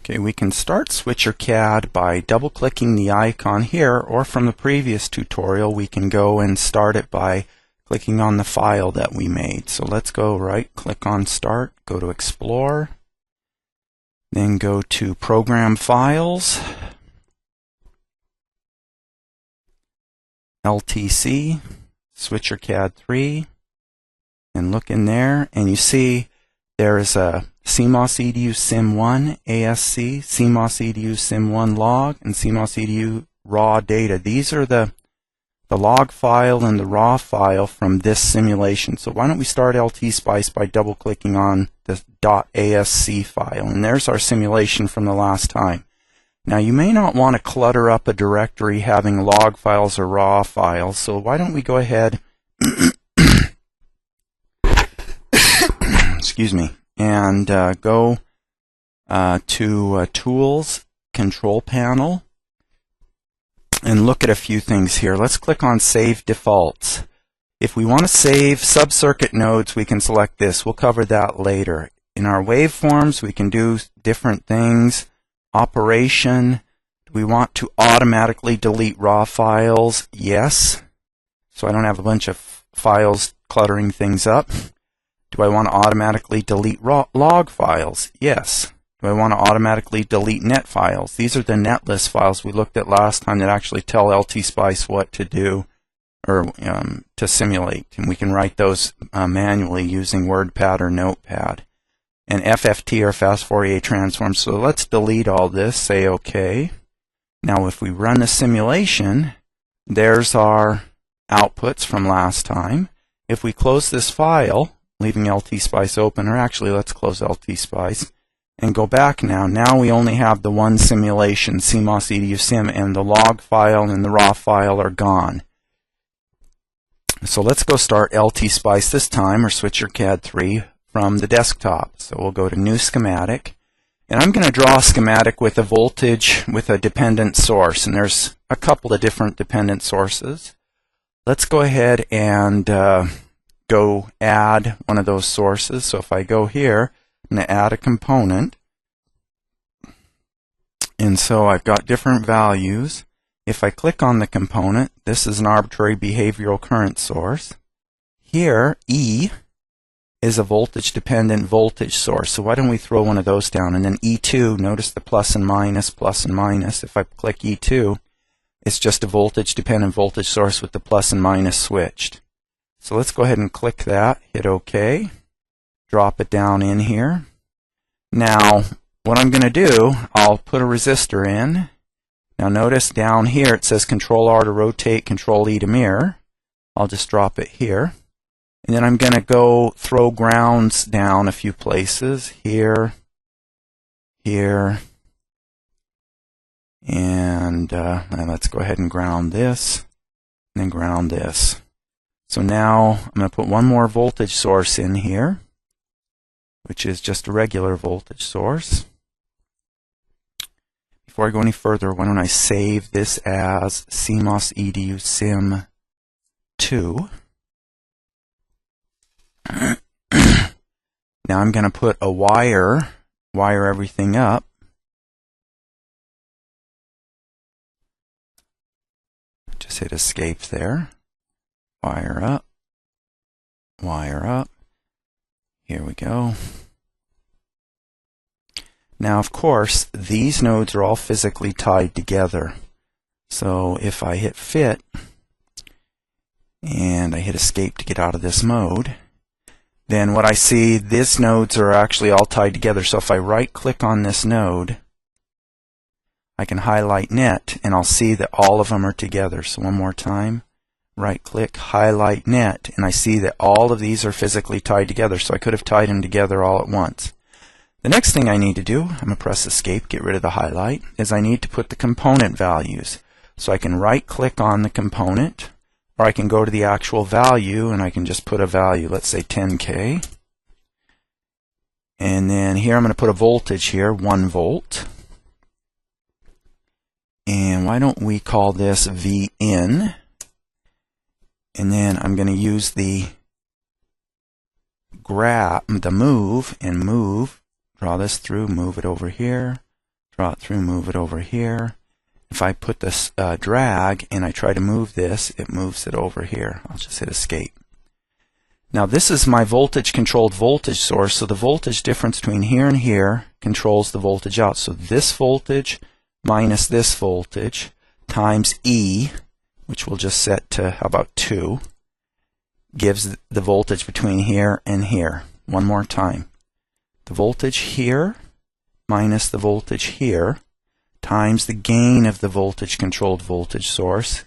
Okay, we can start SwitcherCAD by double-clicking the icon here, or from the previous tutorial we can go and start it by clicking on the file that we made. So let's go right-click on Start, go to Explore, then go to Program Files, LTC, SwitcherCAD 3, and look in there, and you see there is a CMOS EDU Sim1 ASC, CMOS EDU Sim1 log, and CMOS EDU raw data. These are the log file and the raw file from this simulation. So why don't we start LTspice by double-clicking on the .asc file, and there's our simulation from the last time. Now you may not want to clutter up a directory having log files or raw files, so why don't we go ahead excuse me, and go to Tools, Control Panel, and look at a few things here. Let's click on Save Defaults. If we want to save sub-circuit nodes, we can select this. We'll cover that later. In our waveforms, we can do different things. Operation, do we want to automatically delete raw files? Yes. So I don't have a bunch of files cluttering things up. Do I want to automatically delete log files? Yes. Do I want to automatically delete net files? These are the netlist files we looked at last time that actually tell LTspice what to do or to simulate. And we can write those manually using WordPad or Notepad. And FFT or fast Fourier transforms. So let's delete all this, say OK. Now if we run the simulation, there's our outputs from last time. If we close this file, leaving LTspice open, or actually let's close LTspice and go back now. Now we only have the one simulation, CMOS EDU Sim, and the log file and the raw file are gone. So let's go start LTspice this time, or SwitcherCAD 3, from the desktop. So we'll go to New Schematic, and I'm going to draw a schematic with a voltage with a dependent source, and there's a couple of different dependent sources. Let's go ahead and go add one of those sources. So if I go here, I'm going to add a component. And so I've got different values. If I click on the component, this is an arbitrary behavioral current source. Here, E is a voltage-dependent voltage source. So why don't we throw one of those down? And then E2, notice the plus and minus, plus and minus. If I click E2, it's just a voltage-dependent voltage source with the plus and minus switched. So let's go ahead and click that, hit OK, drop it down in here. Now, what I'm going to do, I'll put a resistor in. Now notice down here it says Control R to rotate, Control E to mirror. I'll just drop it here. And then I'm going to go throw grounds down a few places, here, here, and let's go ahead and ground this, and then ground this. So now I'm going to put one more voltage source in here, which is just a regular voltage source. Before I go any further, why don't I save this as CMOS EDU Sim 2. Now I'm going to put a wire everything up. Just hit escape there. Wire up, wire up. Here we go. Now, of course, these nodes are all physically tied together. So if I hit Fit and I hit Escape to get out of this mode, then what I see, these nodes are actually all tied together. So if I right-click on this node, I can highlight Net, and I'll see that all of them are together. So one more time. Right-click, highlight net, and I see that all of these are physically tied together, so I could have tied them together all at once. The next thing I need to do, I'm going to press Escape, get rid of the highlight, is I need to put the component values. So I can right-click on the component, or I can go to the actual value, and I can just put a value, let's say 10K. And then here I'm going to put a voltage here, 1 volt. And why don't we call this Vin? And then I'm going to use the move, draw this through, move it over here, draw it through, move it over here. If I put this drag and I try to move this, it moves it over here. I'll just hit escape. Now this is my voltage controlled voltage source, so the voltage difference between here and here controls the voltage out. So this voltage minus this voltage times E, which we'll just set to, how about 2, gives the voltage between here and here. One more time. The voltage here minus the voltage here times the gain of the voltage controlled voltage source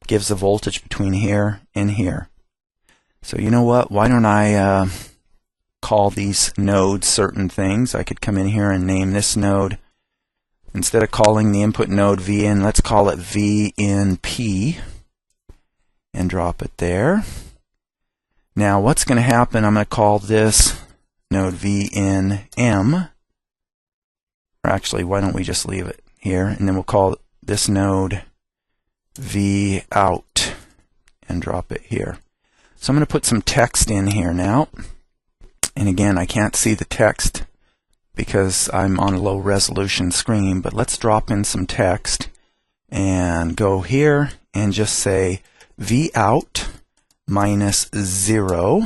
gives the voltage between here and here. So you know what? Why don't I call these nodes certain things? I could come in here and name this node, instead of calling the input node VN, let's call it VNP and drop it there. Now what's going to happen, I'm going to call this node VNM, or actually why don't we just leave it here, and then we'll call this node VOUT and drop it here. So I'm going to put some text in here now, and again I can't see the text because I'm on a low resolution screen, but let's drop in some text and go here and just say VOUT minus 0.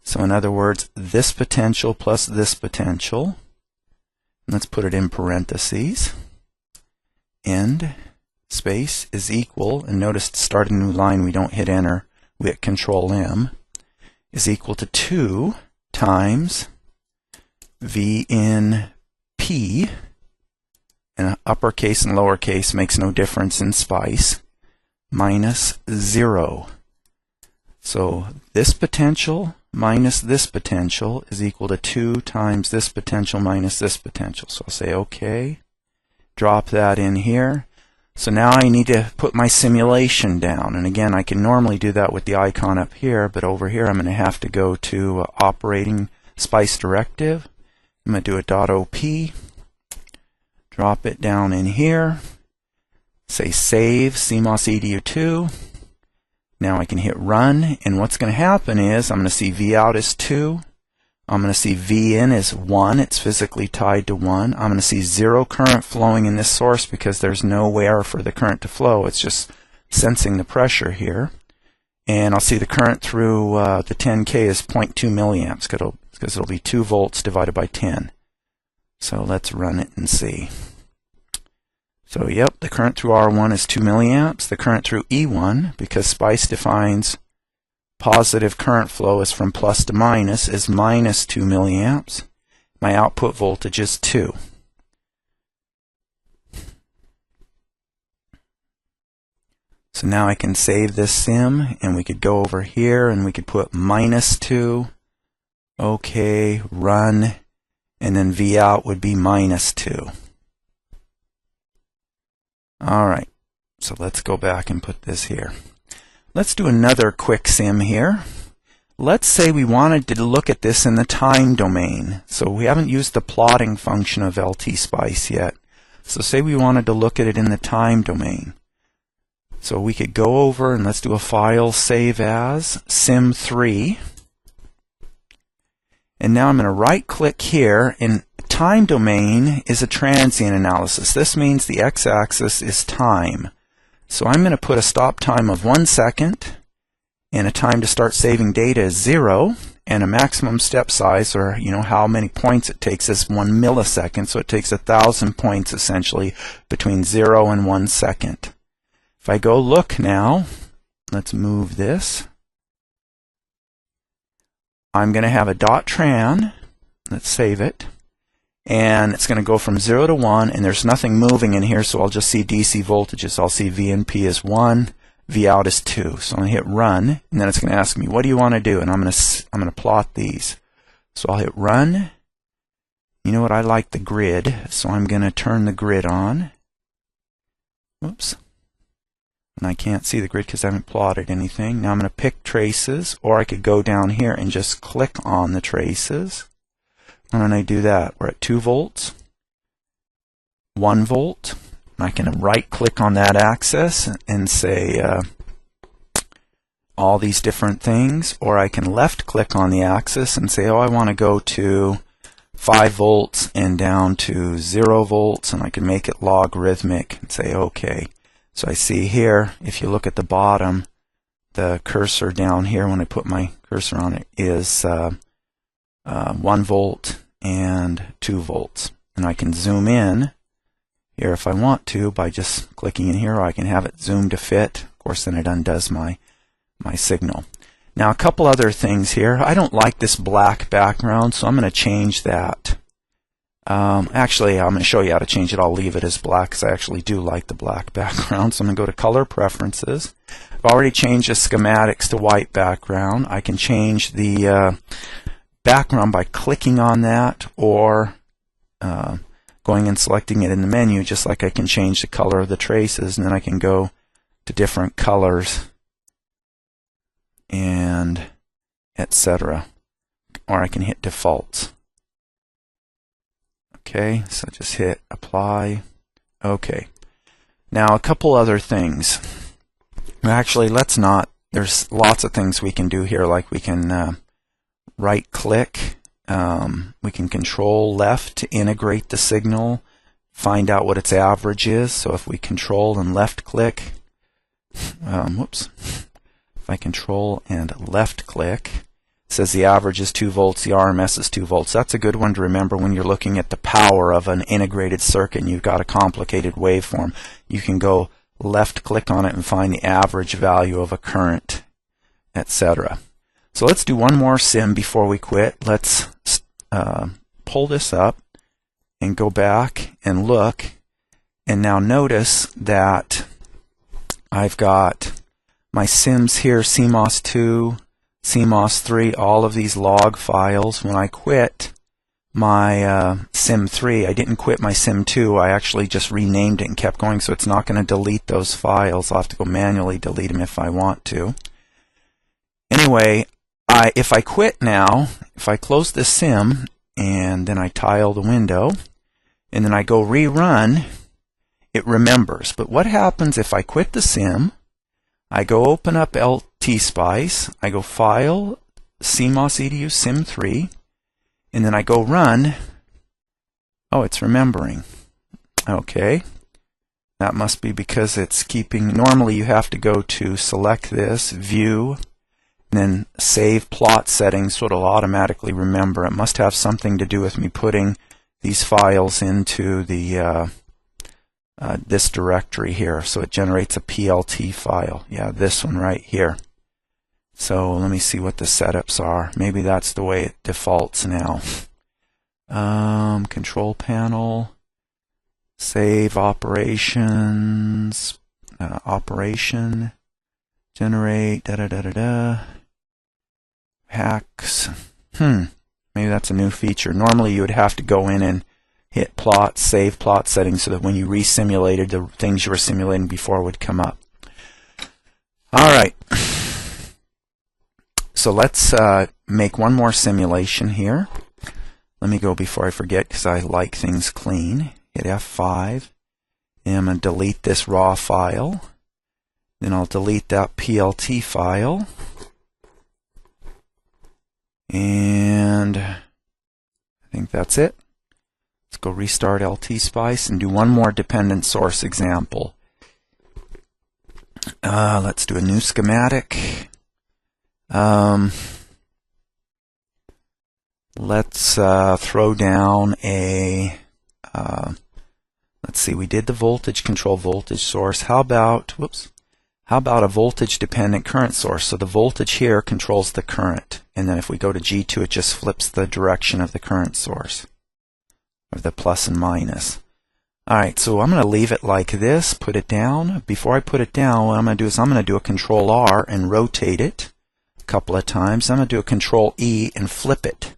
So in other words, this potential plus this potential. Let's put it in parentheses. End space is equal, and notice to start a new line we don't hit enter, we hit Control M, is equal to 2 times VNP, and uppercase and lowercase makes no difference in Spice, minus 0. So this potential minus this potential is equal to 2 times this potential minus this potential. So I'll say OK, drop that in here. So now I need to put my simulation down, and again I can normally do that with the icon up here, but over here I'm going to have to go to operating Spice directive. I'm going to do a .op, drop it down in here, say save CMOS EDU2. Now I can hit run, and what's going to happen is I'm going to see Vout is 2. I'm going to see Vin is 1. It's physically tied to 1. I'm going to see 0 current flowing in this source because there's nowhere for the current to flow. It's just sensing the pressure here. And I'll see the current through the 10K is 0.2 milliamps because it'll be 2 volts divided by 10. So let's run it and see. So yep, the current through R1 is 2 milliamps. The current through E1, because Spice defines positive current flow is from plus to minus, is minus 2 milliamps. My output voltage is 2. So now I can save this sim, and we could go over here and we could put minus 2. OK, run, and then Vout would be minus 2. Alright, so let's go back and put this here. Let's do another quick sim here. Let's say we wanted to look at this in the time domain. So we haven't used the plotting function of LTspice yet. So say we wanted to look at it in the time domain. So we could go over and let's do a file save as sim3. And now I'm going to right click here, and time domain is a transient analysis. This means the x-axis is time. So I'm going to put a stop time of 1 second, and a time to start saving data is 0, and a maximum step size, or how many points it takes, is 1 millisecond. So it takes 1,000 points essentially between 0 and 1 second. If I go look now, let's move this. I'm going to have a .tran. Let's save it. And it's going to go from 0 to 1, and there's nothing moving in here, so I'll just see DC voltages. I'll see VNP is 1, Vout is 2. So I'm going to hit run, and then it's going to ask me, what do you want to do? And I'm going to plot these. So I'll hit run. You know what? I like the grid, so I'm going to turn the grid on. Whoops. And I can't see the grid because I haven't plotted anything. Now I'm going to pick traces, or I could go down here and just click on the traces. Why don't I do that? We're at 2 volts, 1 volt. I can right click on that axis and say all these different things, or I can left click on the axis and say, oh, I want to go to 5 volts and down to 0 volts, and I can make it logarithmic and say OK. So I see here, if you look at the bottom, the cursor down here, when I put my cursor on it, is 1 volt and 2 volts. And I can zoom in here if I want to by just clicking in here, or I can have it zoom to fit. Of course, then it undoes my signal. Now, a couple other things here. I don't like this black background, so I'm going to change that. Actually, I'm going to show you how to change it. I'll leave it as black because I actually do like the black background. So I'm going to go to Color Preferences. I've already changed the schematics to white background. I can change the background by clicking on that, or going and selecting it in the menu, just like I can change the color of the traces, and then I can go to different colors and etc. Or I can hit defaults. Okay, so just hit apply. Okay. Now a couple other things. Actually, let's not. There's lots of things we can do here, like we can right click. We can control left to integrate the signal, find out what its average is. So if we control and left click, if I control and left click, it says the average is 2 volts, the RMS is 2 volts. That's a good one to remember when you're looking at the power of an integrated circuit and you've got a complicated waveform. You can go left click on it and find the average value of a current, etc. So let's do one more sim before we quit. Let's pull this up and go back and look. And now notice that I've got my sims here, CMOS 2, CMOS 3, all of these log files. When I quit my sim 3, I didn't quit my sim 2. I actually just renamed it and kept going, so it's not going to delete those files. I'll have to go manually delete them if I want to. Anyway, if I quit now, if I close this sim and then I tile the window and then I go rerun, it remembers. But what happens if I quit the sim, I go open up LTspice, I go File, CMOS EDU Sim 3, and then I go run. Oh, it's remembering. Okay. That must be because it's keeping. Normally you have to go to select this, View, and then Save Plot Settings, so it'll automatically remember. It must have something to do with me putting these files into the this directory here, so it generates a PLT file. Yeah, this one right here. So let me see what the setups are. Maybe that's the way it defaults now. Control panel, save operations, operation, generate, hacks. Maybe that's a new feature. Normally you would have to go in and hit plot, save plot settings, so that when you re-simulated, the things you were simulating before would come up. Alright, so let's make one more simulation here. Let me go before I forget, because I like things clean. Hit F5, and I'm going to delete this raw file. Then I'll delete that PLT file. And I think that's it. Let's go restart LTspice and do one more dependent source example. Let's do a new schematic. Let's throw down a, let's see, we did the voltage control voltage source. How about a voltage dependent current source? So the voltage here controls the current. And then if we go to G2, it just flips the direction of the current source, of the plus and minus. Alright, so I'm going to leave it like this, put it down. Before I put it down, what I'm going to do is I'm going to do a Control R and rotate it a couple of times. I'm going to do a Control E and flip it.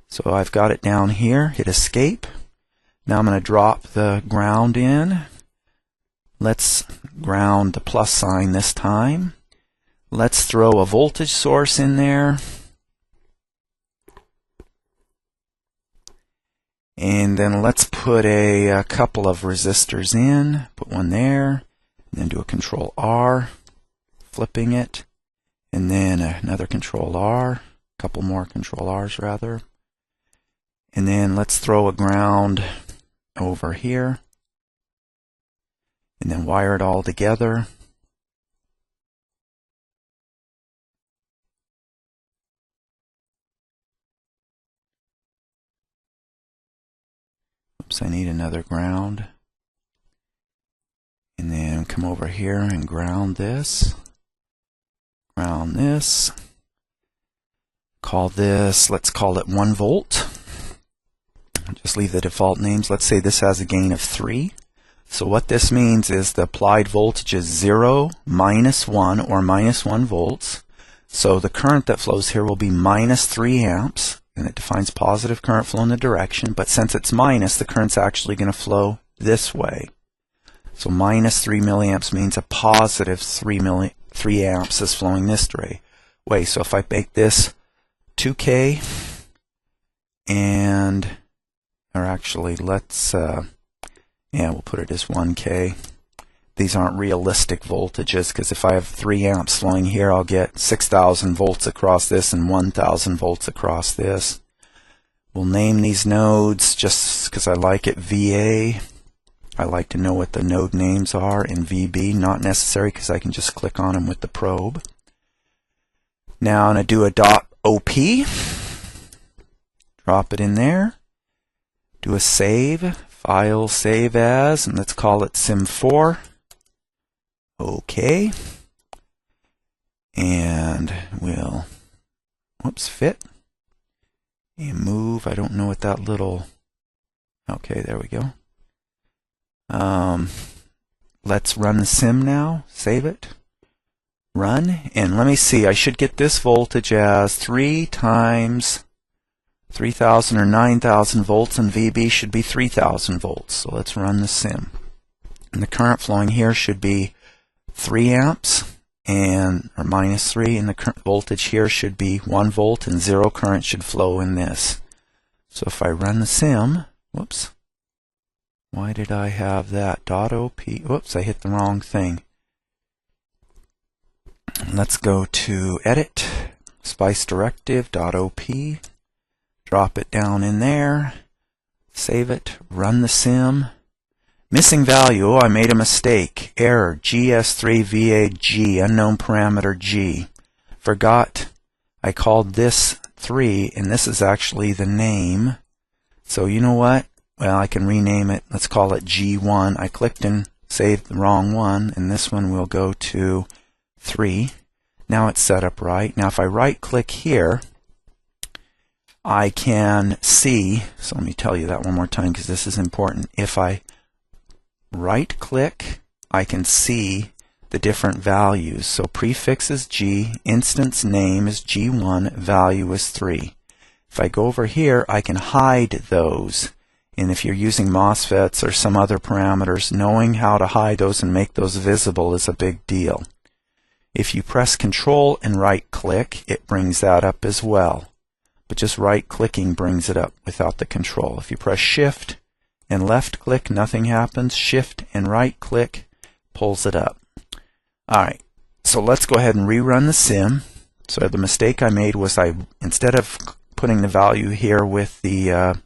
So I've got it down here, hit escape. Now I'm going to drop the ground in. Let's ground the plus sign this time. Let's throw a voltage source in there. And then let's put a couple of resistors in. Put one there. And then do a Control R, flipping it. And then another Control R. A couple more Control Rs rather. And then let's throw a ground over here. And then wire it all together. Oops, I need another ground. And then come over here and ground this. Ground this. Call this, let's call it 1 volt. Just leave the default names. Let's say this has a gain of 3. So what this means is the applied voltage is 0, -1, or -1 volts. So the current that flows here will be -3 amps. And it defines positive current flow in the direction. But since it's minus, the current's actually going to flow this way. So -3 milliamps means a positive 3 amps is flowing this way. So if I make this 2K, and, or actually let's, yeah, we'll put it as 1K. These aren't realistic voltages, because if I have 3 amps flowing here, I'll get 6,000 volts across this and 1,000 volts across this. We'll name these nodes just because I like it VA. I like to know what the node names are, and VB, not necessary because I can just click on them with the probe. Now I'm going to do a .op, drop it in there, do a save, file save as, and let's call it sim4. OK. And we'll, whoops, fit. And move, I don't know what that little, okay, there we go. Let's run the sim now, save it, run, and let me see, I should get this voltage as 3 times 3,000 or 9,000 volts, and VB should be 3,000 volts. So let's run the sim. And the current flowing here should be 3 amps, and or -3, and the current voltage here should be 1 volt, and 0 current should flow in this. So if I run the sim, whoops, why did I have that .op? Whoops, I hit the wrong thing. Let's go to Edit, Spice Directive, .op, drop it down in there, save it, run the sim. Missing value, oh, I made a mistake. Error, GS3VAG, unknown parameter G. Forgot I called this 3, and this is actually the name. So you know what? Well, I can rename it. Let's call it G1. I clicked and saved the wrong one, and this one will go to 3. Now it's set up right. Now if I right-click here, I can see, so let me tell you that one more time because this is important. If I right-click, I can see the different values. So prefix is G, instance name is G1, value is 3. If I go over here, I can hide those. And if you're using MOSFETs or some other parameters, knowing how to hide those and make those visible is a big deal. If you press Control and right-click, it brings that up as well. But just right-clicking brings it up without the control. If you press Shift and left-click, nothing happens. Shift and right-click pulls it up. Alright, so let's go ahead and rerun the sim. So the mistake I made was instead of putting the value here with the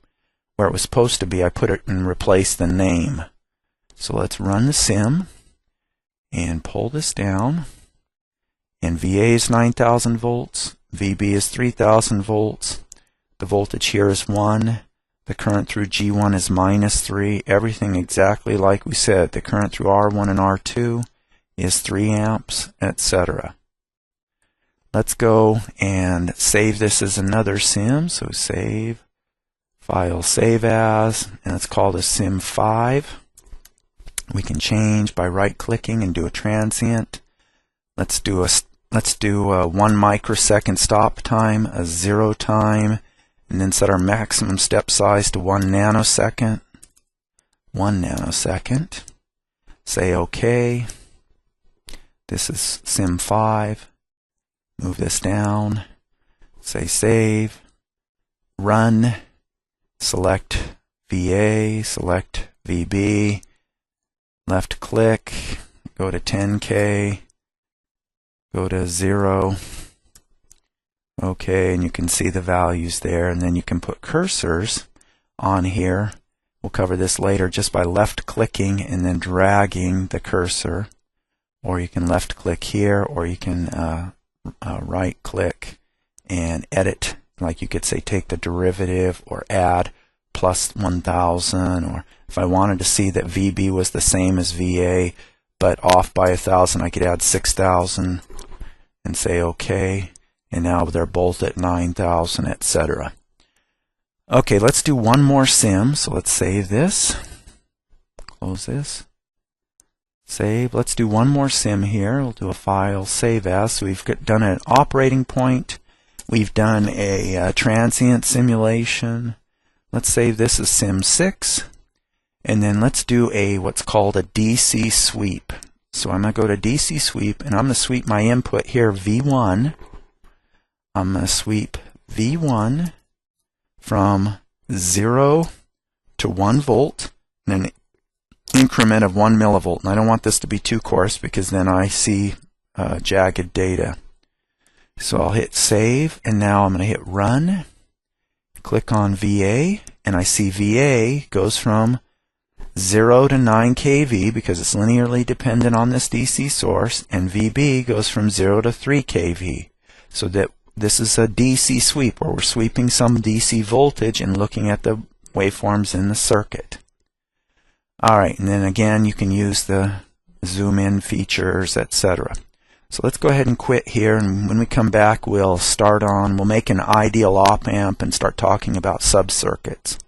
where it was supposed to be, I put it and replaced the name. So let's run the sim and pull this down. And VA is 9,000 volts. VB is 3,000 volts. The voltage here is 1. The current through G1 is -3. Everything exactly like we said. The current through R1 and R2 is 3 amps, etc. Let's go and save this as another sim. So save, file save as, and let's call this sim 5. We can change by right-clicking and do a transient. Let's do a 1 microsecond stop time, a 0 time, and then set our maximum step size to 1 nanosecond. 1 nanosecond. Say OK. This is sim 5. Move this down. Say save. Run. Select VA. Select VB. Left click. Go to 10K. Go to 0. OK, and you can see the values there, and then you can put cursors. on here. We'll cover this later just by left clicking and then dragging the cursor, or you can left click here, or you can right click and edit. Like you could say take the derivative or add plus 1000, or if I wanted to see that VB was the same as VA but off by 1000, I could add 6000 and say OK, and now they're both at 9000, etc. Okay, let's do one more sim. So let's save this, close this, save. Let's do one more sim here. We'll do a file, save as. So we've done an operating point, we've done a transient simulation. Let's save this as sim 6, and then let's do a what's called a DC sweep. So I'm going to go to DC sweep, and I'm going to sweep my input here, V1. I'm going to sweep V1 from 0 to 1 volt in an increment of 1 millivolt. And I don't want this to be too coarse because then I see jagged data. So I'll hit save, and now I'm going to hit run. Click on VA, and I see VA goes from 0 to 9 kV because it's linearly dependent on this DC source, and VB goes from 0 to 3 kV. So that this is a DC sweep where we're sweeping some DC voltage and looking at the waveforms in the circuit. Alright, and then again you can use the zoom in features, etc. So let's go ahead and quit here, and when we come back we'll make an ideal op amp and start talking about sub-circuits.